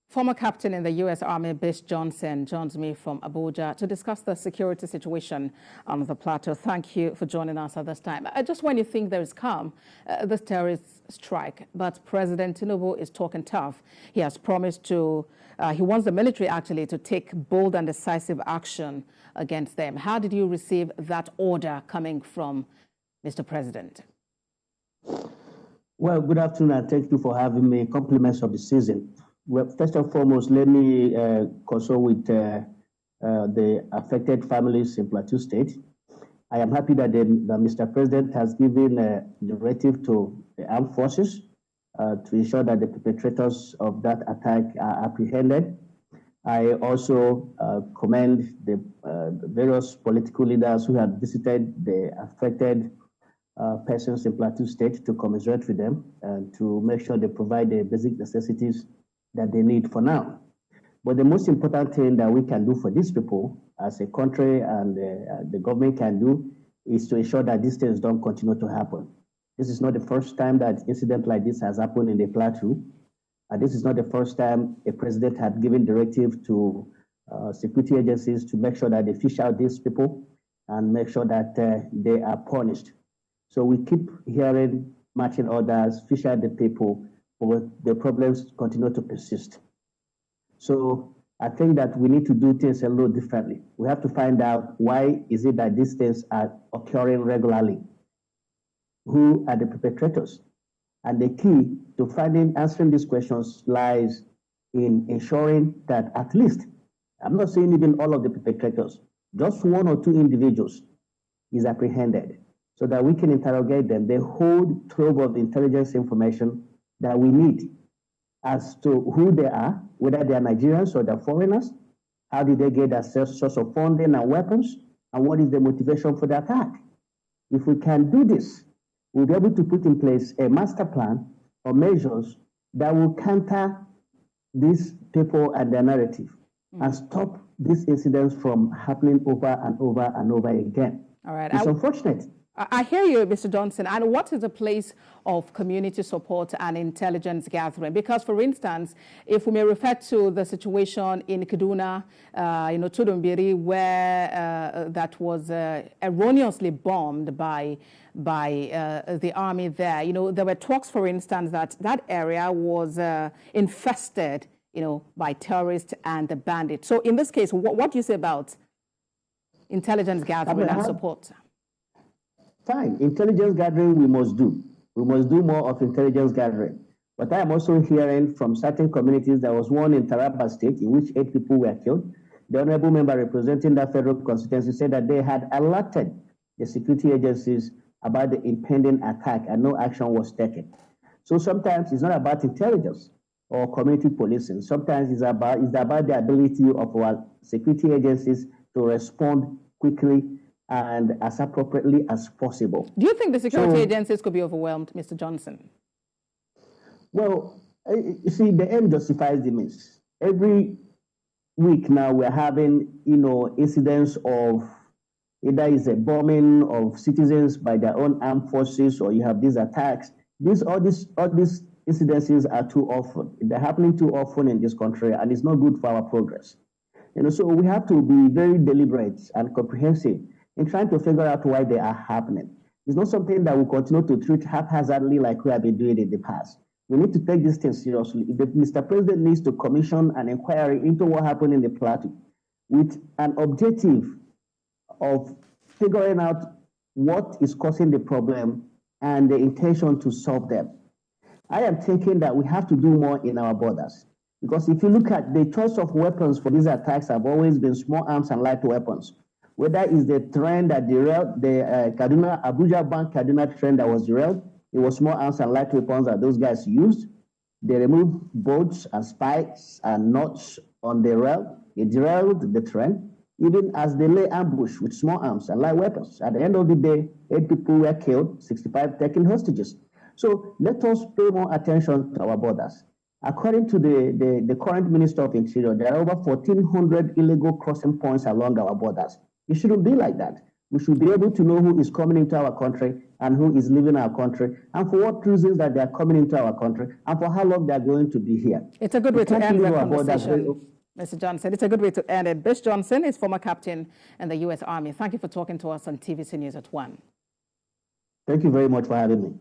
Former captain in the U.S. Army, Bish Johnson, joins me from Abuja to discuss the security situation on the plateau. Thank you for joining us at this time. Just when you think there is calm, this terrorist strike, but President Tinubu is talking tough. He has promised to, he wants the military actually to take bold and decisive action against them. How did you receive that order coming from Mr. President? Well, good afternoon, and thank you for having me. Compliments of the season. Well, first and foremost, let me consult with the affected families in Plateau State. I am happy that Mr. President has given a directive to the armed forces to ensure that the perpetrators of that attack are apprehended. I also commend the various political leaders who have visited the affected persons in Plateau State to commiserate with them and to make sure they provide the basic necessities that they need for now. But the most important thing that we can do for these people as a country and the government can do is to ensure that these things don't continue to happen. This is not the first time that incident like this has happened in the Plateau. This is not the first time a president had given directive to security agencies to make sure that they fish out these people and make sure that they are punished. So we keep hearing marching orders, fish out the people, but the problems continue to persist. So I think that we need to do things a little differently. We have to find out why is it that these things are occurring regularly? Who are the perpetrators? And the key to answering these questions lies in ensuring that at least, I'm not saying even all of the perpetrators, just one or two individuals is apprehended so that we can interrogate them. They hold trove of intelligence information that we need as to who they are, whether they are Nigerians or they're foreigners, how did they get their source of funding and weapons, and what is the motivation for the attack. If we can do this, we'll be able to put in place a master plan or measures that will counter these people and their narrative and stop these incidents from happening over and over and over again. All right. It's unfortunate. I hear you, Mr. Johnson. And what is the place of community support and intelligence gathering? Because, for instance, if we may refer to the situation in Kaduna, Tudunbiri, where that was erroneously bombed by the army there. There were talks, for instance, that that area was infested, by terrorists and the bandits. So in this case, what do you say about intelligence gathering and support? Fine. Intelligence gathering we must do. We must do more of intelligence gathering. But I am also hearing from certain communities, there was one in Taraba State in which 8 people were killed. The honorable member representing that federal constituency said that they had alerted the security agencies about the impending attack and no action was taken. So sometimes it's not about intelligence or community policing. Sometimes it's about the ability of our security agencies to respond quickly and as appropriately as possible. Do you think the security agencies could be overwhelmed, Mr. Johnson? Well, you see, the end justifies the means. Every week now we're having, incidents of either it's a bombing of citizens by their own armed forces, or you have these attacks. All these incidences are too often. They're happening too often in this country, and it's not good for our progress. So we have to be very deliberate and comprehensive in trying to figure out why they are happening. It's not something that we continue to treat haphazardly like we have been doing in the past. We need to take these things seriously. Mr. President needs to commission an inquiry into what happened in the Plateau with an objective of figuring out what is causing the problem and the intention to solve them. I am thinking that we have to do more in our borders. Because if you look at the choice of weapons for these attacks have always been small arms and light weapons. Whether it's the trend that derailed the Abuja Bank Kaduna trend that was derailed, it was small arms and light weapons that those guys used. They removed bolts and spikes and nuts on the rail. It derailed the trend, even as they lay ambush with small arms and light weapons. At the end of the day, 8 people were killed, 65 taken hostages. So let us pay more attention to our borders. According to the current Minister of Interior, there are over 1,400 illegal crossing points along our borders. It shouldn't be like that. We should be able to know who is coming into our country and who is leaving our country, and for what reasons that they are coming into our country, and for how long they are going to be here. It's a good way to end the conversation, Mr. Johnson. It's a good way to end it. Bish Johnson is former captain in the U.S. Army. Thank you for talking to us on TVC News at 1. Thank you very much for having me.